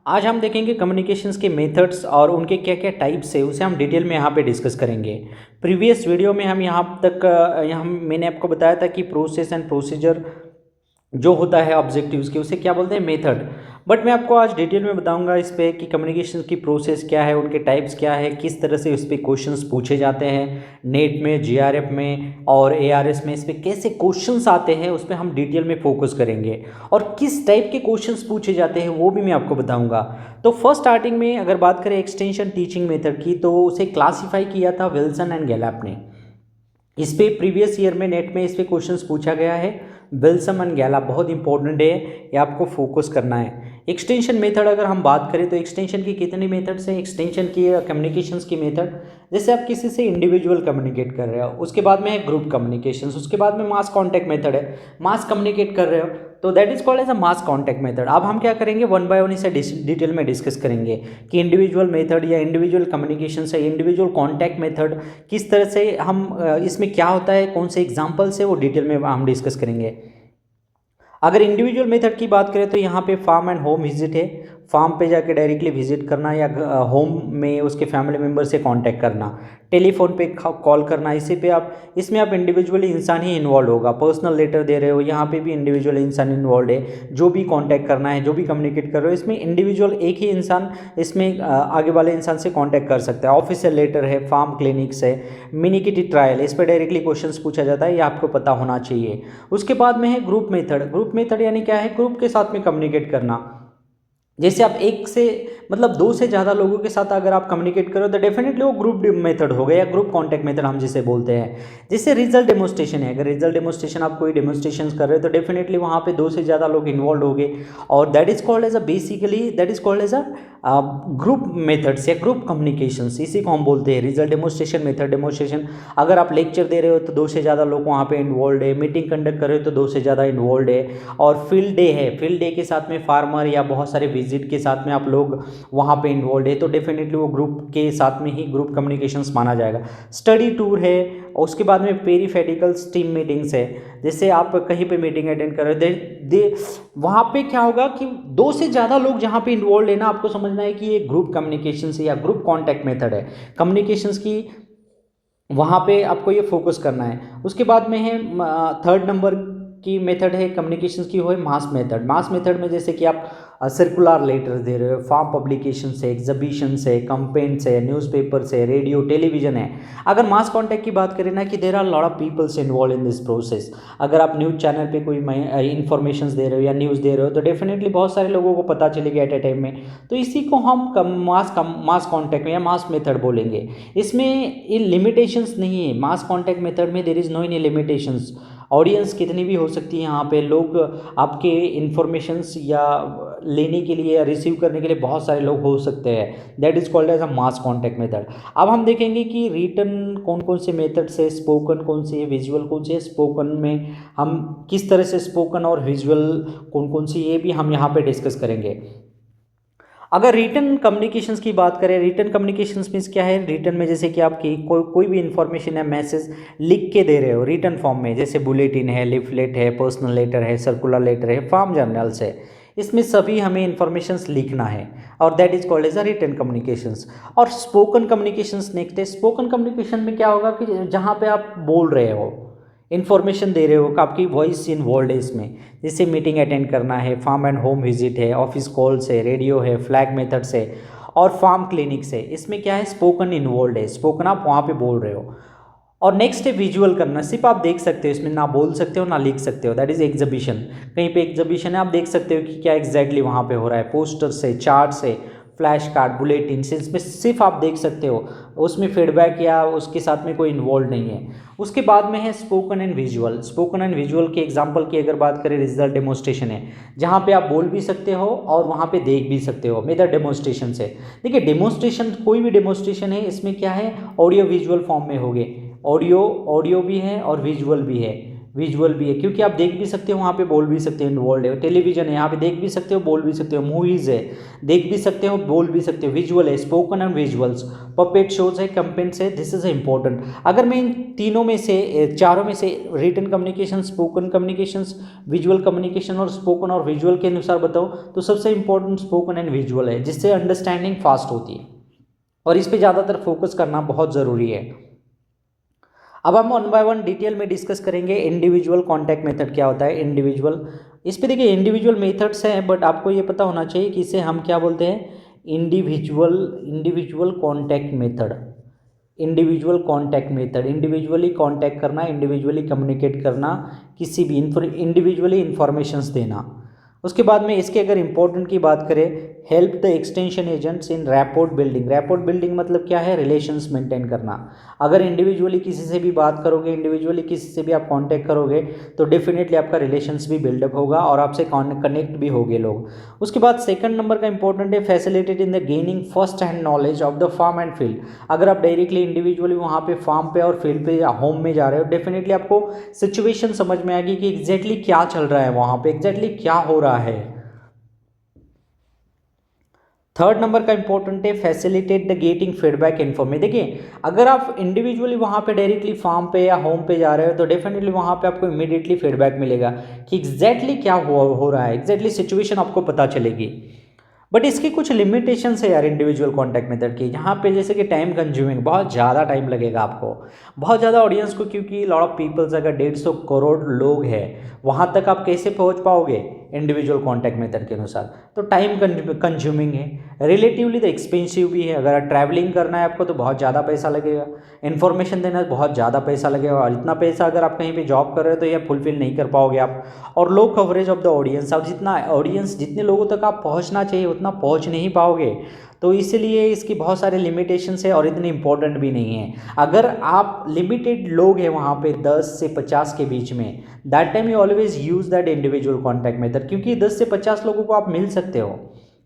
आज हम देखेंगे कम्युनिकेशंस के मेथड्स और उनके क्या क्या टाइप्स है उसे हम डिटेल में यहाँ पे डिस्कस करेंगे। प्रीवियस वीडियो में हम यहाँ तक यहाँ मैंने आपको बताया था कि प्रोसेस एंड प्रोसीजर जो होता है ऑब्जेक्टिव्स के उसे क्या बोलते हैं, मेथड। बट मैं आपको आज डिटेल में बताऊंगा इस पे कि कम्युनिकेशन की प्रोसेस क्या है, उनके टाइप्स क्या है, किस तरह से इस पे क्वेश्चंस पूछे जाते हैं नेट में, जीआरएफ में और एआरएस में। इस पे कैसे क्वेश्चंस आते हैं उस पर हम डिटेल में फोकस करेंगे और किस टाइप के क्वेश्चंस पूछे जाते हैं वो भी मैं आपको बताऊंगा। तो फर्स्ट स्टार्टिंग में अगर बात करें एक्सटेंशन टीचिंग मेथड की, तो उसे क्लासीफाई किया था विल्सन एंड गैलप ने। इस पे प्रीवियस ईयर में नेट में इस पे क्वेश्चंस पूछा गया है। विल्सन एंड गैलप बहुत इंपॉर्टेंट है, ये आपको फोकस करना है। एक्सटेंशन मेथड अगर हम बात करें तो एक्सटेंशन की कितनी मेथड्स हैं एक्सटेंशन की कम्युनिकेशंस की मेथड। जैसे आप किसी से इंडिविजुअल कम्युनिकेट कर रहे हो, उसके बाद में है ग्रुप कम्युनिकेशंस, उसके बाद में मास कॉन्टैक्ट मेथड है, मास कम्युनिकेट कर रहे हो तो that is called as a mass contact method. अब हम क्या करेंगे, वन बाय वन इसे डिटेल में डिस्कस करेंगे कि इंडिविजुअल मेथड या इंडिविजुअल कम्युनिकेशन से इंडिविजुअल कॉन्टैक्ट मेथड किस तरह से हम इसमें क्या होता है, कौन से एग्जाम्पल्स है वो डिटेल में हम डिस्कस करेंगे। अगर इंडिविजुअल मेथड की बात करें तो यहाँ पे फार्म एंड होम विजिट है, फार्म पे जाके डायरेक्टली विजिट करना या होम में उसके फैमिली मेम्बर से कांटेक्ट करना, टेलीफोन पे कॉल करना, इसी पे आप इसमें आप इंडिविजुअली इंसान ही इन्वॉल्व होगा। पर्सनल लेटर दे रहे हो, यहाँ पे भी इंडिविजुअल इंसान इन्वॉल्व है, जो भी कांटेक्ट करना है, जो भी कम्युनिकेट कर रहे हो इसमें इंडिविजुअल एक ही इंसान इसमें आगे वाले इंसान से कांटेक्ट कर सकता है। ऑफिशियल लेटर है, फार्म क्लिनिक्स है, मिनी किटी ट्रायल, इस पर डायरेक्टली क्वेश्चंस पूछा जाता है, ये आपको पता होना चाहिए। उसके बाद में है ग्रुप मेथड। ग्रुप मेथड यानी क्या है, ग्रुप के साथ में कम्युनिकेट करना। जैसे आप एक से मतलब दो से ज़्यादा लोगों के साथ अगर आप कम्युनिकेट करो तो डेफिनेटली वो ग्रुप मेथड हो गया या ग्रुप कॉन्टैक्ट मेथड हम जिसे बोलते हैं। जैसे रिजल्ट डेमोस्ट्रेशन है, अगर रिजल्ट डेमोस्ट्रेशन आप कोई डेमोस्ट्रेशन कर रहे हो तो डेफिनेटली वहाँ पे दो से ज़्यादा लोग इन्वॉल्व हो गए और that is called as a basically that is called as a group methods या ग्रुप कम्युनिकेशंस, इसी को हम बोलते हैं रिजल्ट डेमोस्ट्रेशन, मेथड डेमोस्ट्रेशन। अगर आप लेक्चर दे रहे हो तो दो से ज़्यादा लोग वहाँ पे इन्वॉल्व है, मीटिंग कंडक्ट कर रहे हो तो दो से ज़्यादा इन्वॉल्व है, और फील्ड डे है, फील्ड डे के साथ में फार्मर या बहुत सारे विजिट के साथ में आप लोग वहाँ पे इन्वॉल्व है तो डेफिनेटली वो ग्रुप के साथ में ही ग्रुप कम्युनिकेशंस माना जाएगा। स्टडी टूर है, उसके बाद में पेरीफेटिकल्स टीम मीटिंग्स है, जैसे आप कहीं पे मीटिंग अटेंड कर रहे हो वहाँ पे क्या होगा कि दो से ज़्यादा लोग जहाँ पे इन्वॉल्व है ना, आपको समझना है कि ये ग्रुप कम्युनिकेशन या ग्रुप कॉन्टैक्ट मेथड है कम्युनिकेशंस की, वहाँ पे आपको ये फोकस करना है। उसके बाद में है थर्ड नंबर की मेथड है कम्युनिकेशन की, वो है मास मेथड। मास मेथड में जैसे कि आप सर्कुलर लेटर दे रहे हो, फार्म पब्लिकेशन से, एग्जीबिशन से, कंपेन से, न्यूज़पेपर से, रेडियो टेलीविजन है। अगर मास कॉन्टैक्ट की बात करें ना कि there are lot of peoples involve in this process. अगर आप न्यूज़ चैनल पे कोई इन्फॉर्मेशन दे रहे हो या न्यूज़ दे रहे हो तो डेफिनेटली बहुत सारे लोगों को पता चलेगा एट ए टाइम में, तो इसी को हम मास कॉन्टैक्ट में या मास मेथड बोलेंगे। इसमें ये लिमिटेशंस नहीं है, मास कॉन्टैक्ट मेथड में there is no any limitations. Audience कितनी भी हो सकती है, यहाँ पे लोग आपके इन्फॉर्मेशंस या लेने के लिए या रिसीव करने के लिए बहुत सारे लोग हो सकते हैं, that is called as a mass contact method. अब हम देखेंगे कि रिटन कौन कौन से मेथड्स है, स्पोकन कौन सी है, विजुअल कौन सी है। स्पोकन में हम किस तरह से स्पोकन और विजुअल कौन कौन सी, ये भी हम यहाँ पे डिस्कस करेंगे। अगर रिटन कम्युनिकेशंस की बात करें, रिटन कम्युनिकेशंस मीन्स क्या है, रिटन में जैसे कि आपकी कोई भी इन्फॉर्मेशन या मैसेज लिख के दे रहे हो रिटन फॉर्म में, जैसे बुलेटिन है, लिफलेट है, पर्सनल लेटर है, सर्कुलर लेटर है, फार्म जर्नल्स है, इसमें सभी हमें इन्फॉर्मेशंस लिखना है और that is called as a written communications. और स्पोकन कम्युनिकेशंस नेक्स्ट है। स्पोकन कम्युनिकेशन में क्या होगा कि जहाँ पे आप बोल रहे हो, इन्फॉर्मेशन दे रहे हो, आपकी वॉइस इन्वॉल्व है इसमें, जैसे मीटिंग अटेंड करना है, फार्म एंड होम विजिट है, ऑफिस कॉल्स है, रेडियो है, फ्लैग मेथड्स है और फार्म क्लिनिक्स है, इसमें क्या है, स्पोकन इन्वॉल्व है, स्पोकन आप वहाँ पे बोल रहे हो। और नेक्स्ट है विजुअल करना, सिर्फ आप देख सकते हो, इसमें ना बोल सकते हो ना लिख सकते हो, दैट इज एग्जीबिशन। कहीं पे एग्जीबिशन है, आप देख सकते हो कि क्या एग्जैक्टली वहाँ पे हो रहा है, पोस्टर से, चार्ट से, फ्लैश कार्ड, बुलेटिन से, इसमें सिर्फ आप देख सकते हो, उसमें फीडबैक या उसके साथ में कोई इन्वॉल्व नहीं है। उसके बाद में है spoken and visual. Spoken and visual के एग्जांपल की अगर बात करें, रिजल्ट डेमोस्ट्रेशन है, जहाँ पे आप बोल भी सकते हो और वहाँ पे देख भी सकते हो, मेथड डेमोस्ट्रेशन से। देखिए डेमोस्ट्रेशन, कोई भी डेमोस्ट्रेशन है, इसमें क्या है, ऑडियो विजुअल फॉर्म में होगे, ऑडियो भी है और विजुअल भी है। विजुअल भी है, क्योंकि आप देख भी सकते हो वहाँ पे बोल भी सकते हो, इन्वॉल्व है। टेलीविजन है, यहाँ पे देख भी सकते हो बोल भी सकते हो। मूवीज़ है, देख भी सकते हो बोल भी सकते हो। विजुअल है, spoken and visuals. Puppet shows है, कैंपेन्स है। This is important. अगर मैं इन तीनों में से, चारों में से written communication, spoken communications, visual communication और स्पोकन और विजुअल के अनुसार बताऊँ तो सबसे इंपॉर्टेंट स्पोकन एंड विजुअल है, जिससे अंडरस्टैंडिंग फास्ट होती है और इस पर ज़्यादातर फोकस करना बहुत ज़रूरी है। अब हम वन बाय वन डिटेल में डिस्कस करेंगे इंडिविजुअल कॉन्टैक्ट मेथड क्या होता है। इंडिविजुअल, इस पे देखिए इंडिविजुअल मेथड्स हैं, बट आपको ये पता होना चाहिए कि इसे हम क्या बोलते हैं, individual contact method. Individual contact method, individually contact करना, इंडिविजुअली कम्युनिकेट करना, किसी भी इंडिविजुअली इंफॉर्मेशंस देना। उसके बाद में इसके अगर इंपॉर्टेंट की बात करें, help the extension agents in rapport building. Rapport building मतलब क्या है, रिलेशंस मेंटेन करना। अगर इंडिविजुअली किसी से भी बात करोगे, इंडिविजुअली किसी से भी आप कांटेक्ट करोगे तो डेफिनेटली आपका रिलेशंस भी बिल्डअप होगा और आपसे कनेक्ट भी होंगे लोग। उसके बाद सेकंड नंबर का इंपॉर्टेंट है, facilitate in the gaining first hand knowledge of the farm and field. अगर आप डायरेक्टली इंडिविजुअली वहाँ पे फार्म पे और फील्ड पे या होम में जा रहे हो, डेफिनेटली आपको सिचुएशन समझ में आएगी कि एग्जैक्टली क्या चल रहा है वहाँ पे, एग्जैक्टली क्या हो रहा है। थर्ड नंबर का इंपॉर्टेंट है, facilitate the getting feedback information. देखिए अगर आप इंडिविजुअली वहाँ पे डायरेक्टली फार्म पे या होम पे जा रहे हो तो डेफिनेटली वहाँ पे आपको इमीडिएटली फीडबैक मिलेगा कि एग्जैक्टली क्या हो रहा है, एग्जैक्टली सिचुएशन आपको पता चलेगी। बट इसकी कुछ लिमिटेशंस है यार इंडिविजुअल कॉन्टैक्ट मेथड की। यहाँ पे जैसे कि टाइम कंज्यूमिंग, बहुत ज़्यादा टाइम लगेगा आपको, बहुत ज़्यादा ऑडियंस को, क्योंकि लॉट ऑफ पीपल्स, अगर 150 करोड़ लोग हैं वहाँ तक आप कैसे पहुँच पाओगे इंडिविजुअल कॉन्टैक्ट मेथड के अनुसार, तो टाइम कंज्यूमिंग है। रिलेटिवली तो एक्सपेंसिव भी है। अगर ट्रैवलिंग करना है आपको तो बहुत ज़्यादा पैसा लगेगा, इन्फॉर्मेशन देना है बहुत ज़्यादा पैसा लगेगा, और इतना पैसा अगर आप कहीं पे जॉब कर रहे हो तो ये फुलफिल नहीं कर पाओगे आप। और लो कवरेज ऑफ द ऑडियंस, आप जितने लोगों तक आप पहुंचना चाहिए उतना पहुंच नहीं पाओगे, तो इसलिए इसकी बहुत सारे लिमिटेशंस है और इतनी इंपॉर्टेंट भी नहीं है। अगर आप लिमिटेड लोग हैं वहाँ पे 10 से 50 के बीच में, that time you always use that individual contact method, क्योंकि 10 से 50 लोगों को आप मिल सकते हो,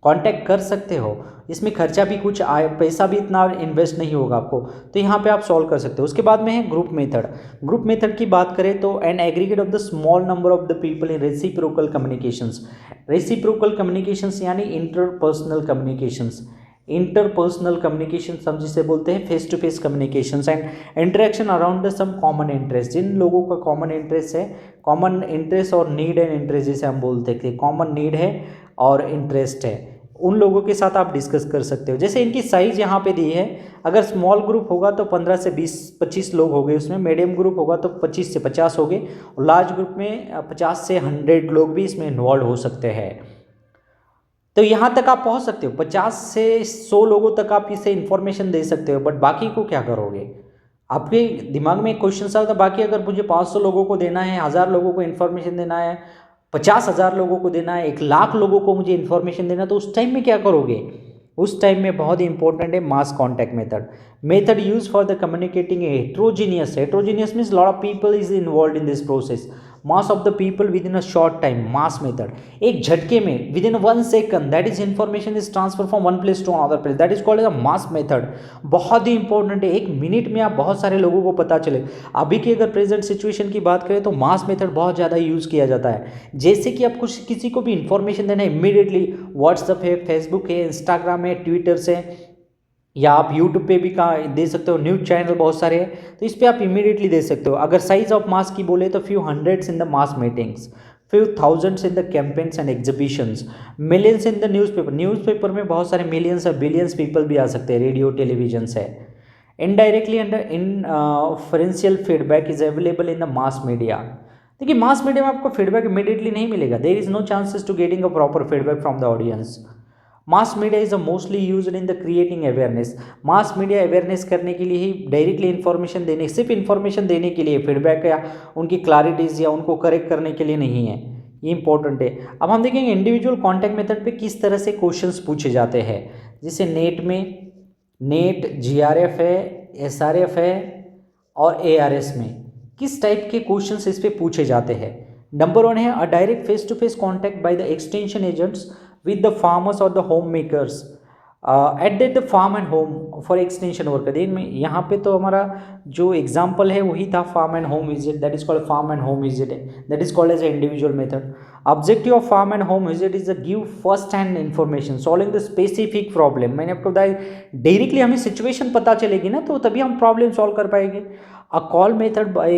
कांटेक्ट कर सकते हो, इसमें खर्चा भी कुछ आए, पैसा भी इतना इन्वेस्ट नहीं होगा आपको, तो यहाँ पे आप सॉल्व कर सकते हो। उसके बाद में है ग्रुप मेथड। ग्रुप मेथड की बात करें तो an aggregate of the small number of the people in reciprocal communications. Reciprocal communications यानी इंटरपर्सनल कम्युनिकेशंस। इंटरपर्सनल कम्युनिकेशन हम जिसे बोलते हैं face to face communications and interaction around the some common interest. जिन लोगों का कॉमन इंटरेस्ट है, common interest और नीड एंड इंटरेस्ट जिसे हम बोलते हैं, कॉमन नीड है और इंटरेस्ट है, उन लोगों के साथ आप डिस्कस कर सकते हो। जैसे इनकी साइज़ यहाँ पे दी है, अगर स्मॉल ग्रुप होगा तो 15 से 20-25 लोग हो गए उसमें, मीडियम ग्रुप होगा तो 25 से 50 हो गए, और लार्ज ग्रुप में 50 से 100 लोग भी इसमें इन्वॉल्व हो सकते हैं। तो यहाँ तक आप पहुँच सकते हो, 50 से 100 लोगों तक आप इसे इन्फॉर्मेशन दे सकते हो, बट बाकी को क्या करोगे? आपके दिमाग में एक क्वेश्चन आता है, बाकी अगर मुझे 500 लोगों को देना है, 1000 लोगों को इन्फॉर्मेशन देना है, 50,000 लोगों को देना है, 1,00,000 लोगों को मुझे इन्फॉर्मेशन देना, तो उस टाइम में क्या करोगे? उस टाइम में बहुत ही इंपॉर्टेंट है mass contact method use for the communicating heterogeneous means lot of people is involve in this process, mass of the people with in a short time, mass method, एक झटके में with in 1 second that is information is transfer from one place to another place, that is called as a mass method. बहुत ही important है, 1 minute में आप बहुत सारे लोगों को पता चले। अभी की अगर प्रेजेंट सिचुएशन की बात करें तो मास मेथड बहुत ज़्यादा यूज़ किया जाता है। जैसे कि आप कुछ किसी को भी इन्फॉर्मेशन देना है, इमीडिएटली व्हाट्सअप है, फेसबुक है, इंस्टाग्राम है, ट्विटर से, या आप यूट्यूब पे भी कहाँ दे सकते हो, न्यूज़ चैनल बहुत सारे हैं, तो इस पर आप इमीडिएटली दे सकते हो। अगर साइज ऑफ मास की बोले तो few hundreds in the mass meetings, few thousands in the campaigns and exhibitions, millions in the newspaper में बहुत सारे मिलियंस और बिलियंस पीपल भी आ सकते हैं, रेडियो टेलीविजन से। Indirectly under inferential feedback is available in the mass media. देखिए मास मीडिया में आपको फीडबैक इमीडिएटली नहीं मिलेगा, there is no chances to getting a proper feedback from the audience. Mass media is mostly used in the creating awareness. Mass media awareness करने के लिए ही, directly information देने, सिर्फ इन्फॉर्मेशन देने के लिए, फीडबैक या उनकी क्लैरिटीज या उनको करेक्ट करने के लिए नहीं है, ये इंपॉर्टेंट है। अब हम देखेंगे इंडिविजुअल कॉन्टैक्ट मेथड पे किस तरह से क्वेश्चंस पूछे जाते हैं। जैसे नेट जीआरएफ है, एसआरएफ है और एआरएस में किस टाइप के क्वेश्चंस इस पे पूछे जाते हैं। नंबर 1 है a direct face to face contact by the extension agents with the farmers or the homemakers। At the farm and home for extension worker. Then में यहाँ पे तो हमारा जो एग्जाम्पल है वही था farm and home visit, that is called farm and home visit, that is called as a individual method. Objective of farm and home visit is a give first hand information solving the specific problem. मैंने आपको बताया directly हमें situation पता चलेगी ना, तो तभी हम प्रॉब्लम सॉल्व कर पाएंगे। A call method by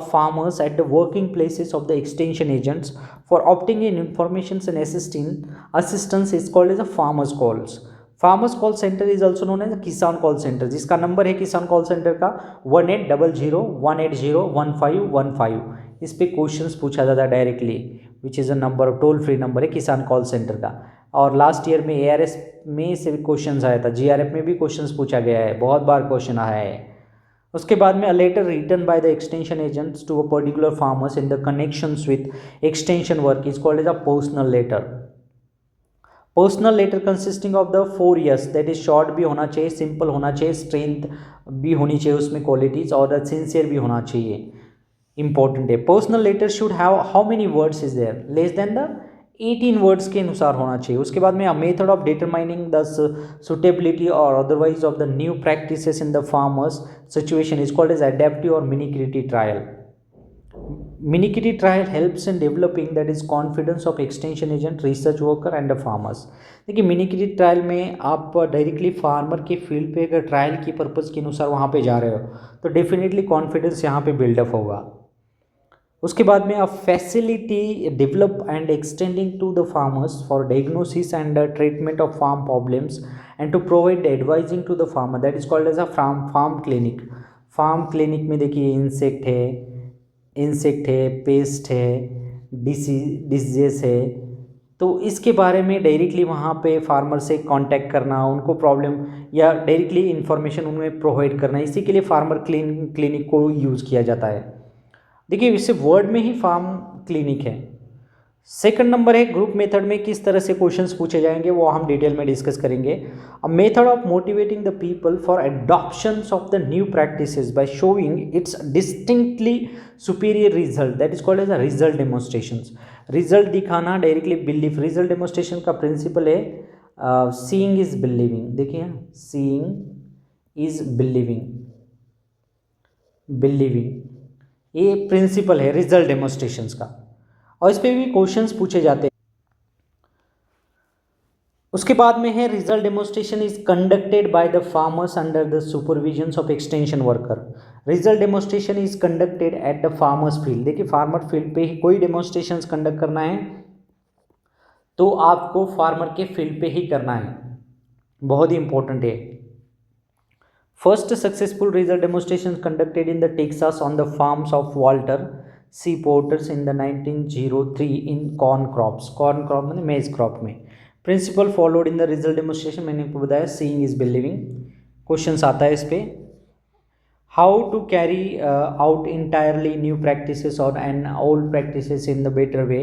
farmers at the working places of the extension agents for obtaining information and assistance is called as a farmers calls. Farmers call center is also known as a किसान call centre, जिसका number है किसान call centre का 1800 इस पे questions पूछा जाता है directly, which is a number, toll free number है किसान कॉल सेंटर का। और लास्ट ईयर में ARS में से भी क्वेश्चन आया था, GRF में भी क्वेश्चंस पूछा गया है, बहुत बार क्वेश्चन आया है। उसके बाद में a letter written by the extension agents to a particular farmers in the connections with extension work is called as a personal letter. Personal letter consisting of the 4 years, that is short भी होना चाहिए, simple होना चाहिए, strength भी होनी चाहिए उसमें qualities, और सिंसियर भी होना चाहिए, इंपॉर्टेंट है। Personal letter should have how many words is there, less than the 18 words के अनुसार होना चाहिए। उसके बाद में method of determining the suitability और otherwise of the new practices in the farmers situation is called as adaptive और minikit trial. Minikit trial helps in developing that is confidence of extension agent, research worker and the farmers. देखिए minikit trial में आप directly farmer के field पे अगर trial की purpose के अनुसार वहाँ पे जा रहे हो तो डेफिनेटली कॉन्फिडेंस यहाँ पे बिल्डअप होगा। उसके बाद में a facility develop and extending to the farmers for diagnosis and treatment of farm problems and to provide advising to the farmer, that is called as a farm clinic. Farm clinic में देखिए insect है, paste है, diseases है, तो इसके बारे में directly वहाँ पे फार्मर से कांटेक्ट करना, उनको प्रॉब्लम या डायरेक्टली इन्फॉर्मेशन उन्हें प्रोवाइड करना, इसी के लिए फार्मर क्लिनिक को यूज़ किया जाता है। देखिए इससे वर्ड में ही फार्म क्लिनिक है। सेकंड नंबर है ग्रुप मेथड में किस तरह से क्वेश्चंस पूछे जाएंगे वो हम डिटेल में डिस्कस करेंगे। A method of motivating the people for adoptions of the new practices by showing its distinctly superior result, that is called as a result demonstrations. Result दिखाना, डायरेक्टली बिलीफ। रिजल्ट डेमोन्स्ट्रेशन का principle है seeing is believing. देखिए seeing is believing ये principle है result demonstrations का, और इस पे भी क्वेश्चंस पूछे जाते हैं। उसके बाद में है result demonstration is conducted by the farmers under the supervision of extension worker. Result demonstration is conducted at the farmers field. देखिए फार्मर फील्ड पे ही कोई डेमोन्स्ट्रेशंस कंडक्ट करना है तो आपको फार्मर के फील्ड पे ही करना है, बहुत ही इंपॉर्टेंट है। First successful result demonstration conducted in the Texas on the farms of Walter C. Porters in the 1903 in corn crops। corn crop मतलब maize crop में। Principle followed in the result demonstration मैंने आपको बताया seeing is believing। Questions आता है इस पे। How to carry out entirely new practices or and old practices in the better way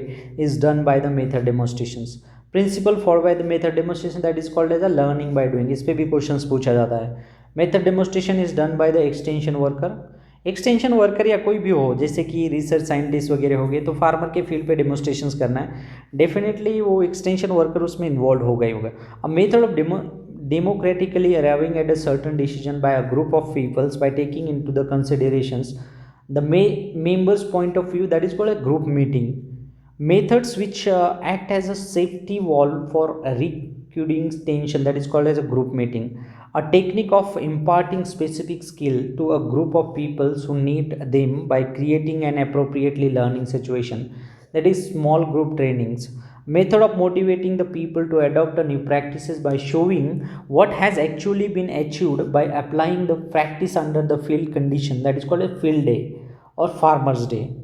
is done by the method demonstrations। Principle followed by the method demonstration that is called as a learning by doing। इस पे भी questions पूछा जाता है। Method demonstration is done by the extension worker. Extension worker या कोई भी हो, जैसे कि रिसर्च साइंटिस्ट वगैरह हो गए, तो फार्मर के फील्ड पे डेमोन्स्ट्रेशंस करना है, डेफिनेटली वो एक्सटेंशन वर्कर उसमें इन्वॉल्व होगा ही होगा। अ method of democratically arriving at a certain decision by a group of peoples by taking into the considerations the members point of view, that is called a group meeting। Methods which act as a safety valve for recruiting tension, that is called as a group meeting। A technique of imparting specific skill to a group of people who need them by creating an appropriately learning situation, that is small group trainings। Method of motivating the people to adopt a new practices by showing what has actually been achieved by applying the practice under the field condition, that is called a field day or farmers day।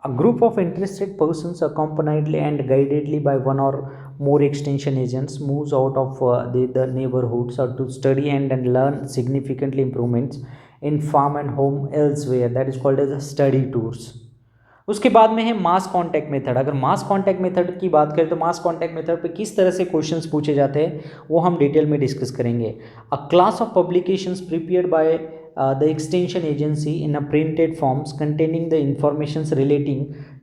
A group of interested persons accompaniedly and guidedly by one or more extension agents moves out of the neighborhoods or to study and learn significantly improvements in farm and home elsewhere, that is called as a study tours। उसके बाद में है mass contact method. अगर mass contact method की बात करें तो मास contact method पे किस तरह से क्वेश्चंस पूछे जाते हैं वो हम डिटेल में डिस्कस करेंगे। अ class of publications prepared by the extension agency in a printed forms containing the informations relating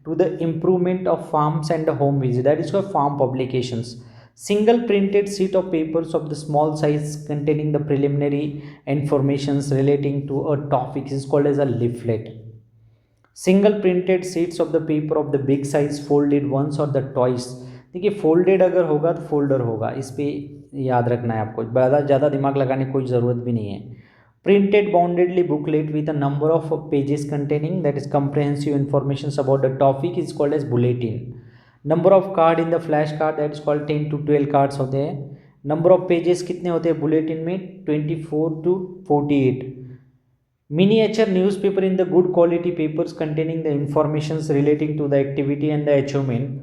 to the improvement of farms and the home visit, that is called farm publications। Single printed sheet of papers of the small size containing the preliminary informations relating to a topic is called as a leaflet. Single printed sheets of the paper of the big size folded once or the twice. देखिए folded अगर होगा तो folder होगा, इस पे याद रखना है आपको, ज़्यादा दिमाग लगाने की कोई ज़रूरत भी नहीं है. Printed boundedly booklet with a number of pages containing that is comprehensive information about the topic is called as bulletin. Number of card in the flash card that is called 10 to 12 cards होते हैं. Number of pages कितने होते हैं bulletin में? 24 to 48. Miniature newspaper in the good quality papers containing the informations relating to the activity and the achievement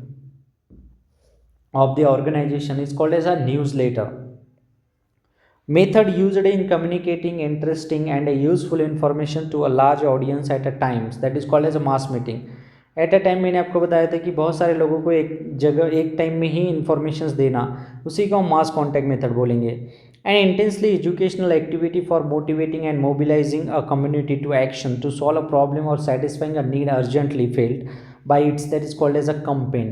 of the organization is called as a newsletter. Method used in communicating interesting and useful information to a large audience at a times that is called as a mass meeting. At a time मैंने आपको बताया था कि बहुत सारे लोगों को एक जगह एक टाइम में ही इन्फॉर्मेशंस देना, उसी को हम मास कॉन्टैक्ट मेथड बोलेंगे. An intensely educational activity for motivating and mobilising a community to action to solve a problem और satisfying a need urgently felt by its that is called as a campaign.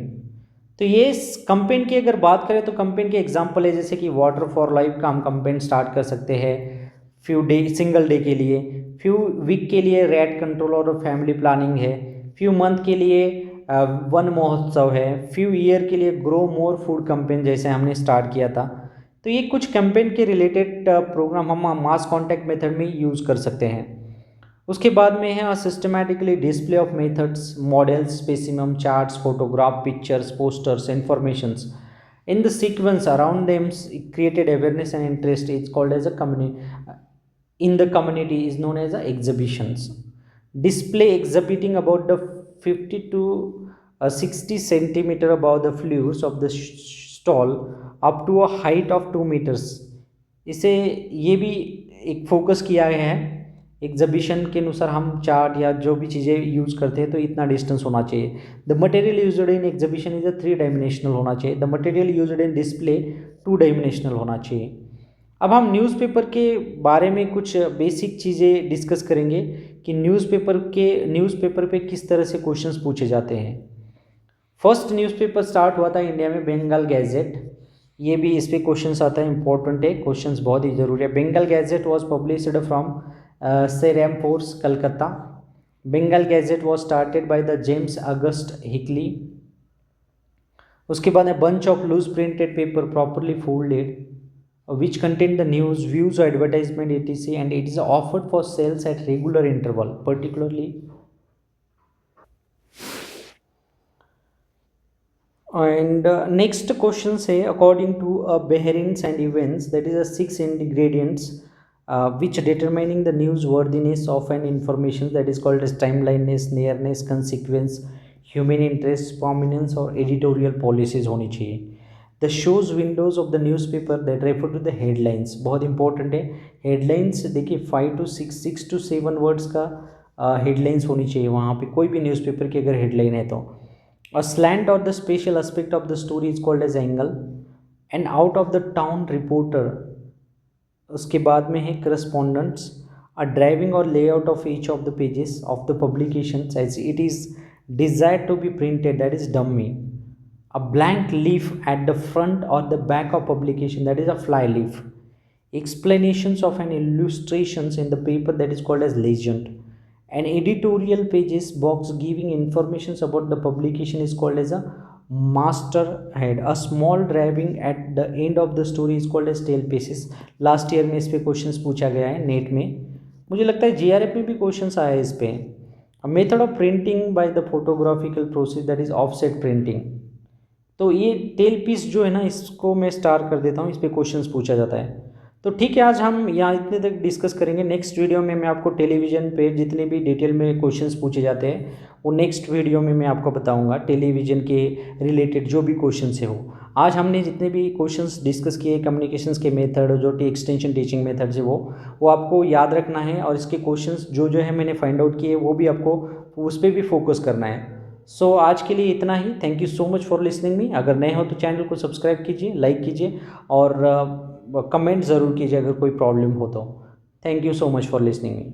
तो ये campaign की अगर बात करें तो campaign के example है जैसे कि वाटर फॉर लाइफ का हम कंपेन स्टार्ट कर सकते हैं फ्यू डे सिंगल डे के लिए, फ्यू वीक के लिए रैट कंट्रोल और फैमिली प्लानिंग है, फ्यू मंथ के लिए वन महोत्सव है, फ्यू ईयर के लिए ग्रो मोर फूड कंपेन जैसे हमने स्टार्ट किया था. तो ये कुछ कैंपेन के रिलेटेड प्रोग्राम हम मास कॉन्टैक्ट मेथड में यूज़ कर सकते हैं. उसके बाद में है systematically display of methods, models, specimen, charts, photograph, pictures, posters, informations in the sequence around them created awareness and interest is called as a community in the community is known as a exhibitions. Display exhibiting about the 50 to 60 centimeter above the floors of the stall up to a height of 2 meters. इसे ये भी एक focus किया गया है exhibition के अनुसार. हम चार्ट या जो भी चीज़ें यूज़ करते हैं तो इतना डिस्टेंस होना चाहिए. The material used in exhibition is a 3 dimensional होना चाहिए. The material used in display 2 dimensional होना चाहिए. अब हम न्यूज़पेपर के बारे में कुछ बेसिक चीज़ें डिस्कस करेंगे कि न्यूज़पेपर पे किस तरह से क्वेश्चंस पूछे जाते हैं. फर्स्ट न्यूज़पेपर स्टार्ट हुआ था इंडिया में बंगाल गैजेट. ये भी इस पे क्वेश्चंस आता है, इंपॉर्टेंट है, क्वेश्चंस बहुत ही ज़रूरी है. Bengal gazette was published from सेरम फोर्स Calcutta. Bengal gazette was started by the James August Hicky. उसके बाद है bunch of loose printed paper properly folded which contain the news, views, advertisement, etc. and it is offered for sales at regular interval, particularly. And next question say according to Behrens and Evans that is a 6 ingredients which determining the newsworthiness of an information that is called as timeliness, nearness, consequence, human interest, prominence और editorial policies होनी चाहिए. The shows windows of the newspaper that refer to the headlines. बहुत important है headlines. देखिए 5 to 6 to 7 words का headlines होनी चाहिए वहाँ पे कोई भी न्यूज़पेपर की अगर हेडलाइन है तो. अ स्लैंट और the special aspect of the story is called as angle. And out of the town reporter. उसके बाद में है करस्पॉन्डेंट्स. अ ड्राइविंग और layout of each of the pages of the publication as it is desire to be printed that is dummy. A blank leaf at the front or the back of publication that is a fly leaf. Explanations of an illustrations in the paper that is called as legend. An editorial pages box giving informations about the publication is called as a masthead. A small drawing at the end of the story is called as tail pieces. Last year में इस पे questions पूछा गया है net में, मुझे लगता है जीआरएफ में भी क्वेश्चंस आया है इस पे. Method of printing by the photographical process that is offset printing. तो ये टेल पीस जो है ना इसको मैं स्टार कर देता हूँ, इस पर क्वेश्चंस पूछा जाता है. तो ठीक है, आज हम यहाँ इतने तक डिस्कस करेंगे. नेक्स्ट वीडियो में मैं आपको टेलीविज़न पे जितने भी डिटेल में क्वेश्चंस पूछे जाते हैं वो नेक्स्ट वीडियो में मैं आपको बताऊँगा. टेलीविज़न के रिलेटेड जो भी क्वेश्चन है वो आज हमने जितने भी क्वेश्चंस डिस्कस किए कम्युनिकेशंस के मेथड जो एक्सटेंशन टीचिंग मेथड है वो आपको याद रखना है. और इसके क्वेश्चंस जो है मैंने फाइंड आउट किए वो भी आपको उस पर भी फोकस करना है. सो आज के लिए इतना ही. Thank you so much for listening me. अगर नए हो तो चैनल को सब्सक्राइब कीजिए, लाइक कीजिए और कमेंट ज़रूर कीजिए अगर कोई प्रॉब्लम हो तो. Thank you so much for listening me.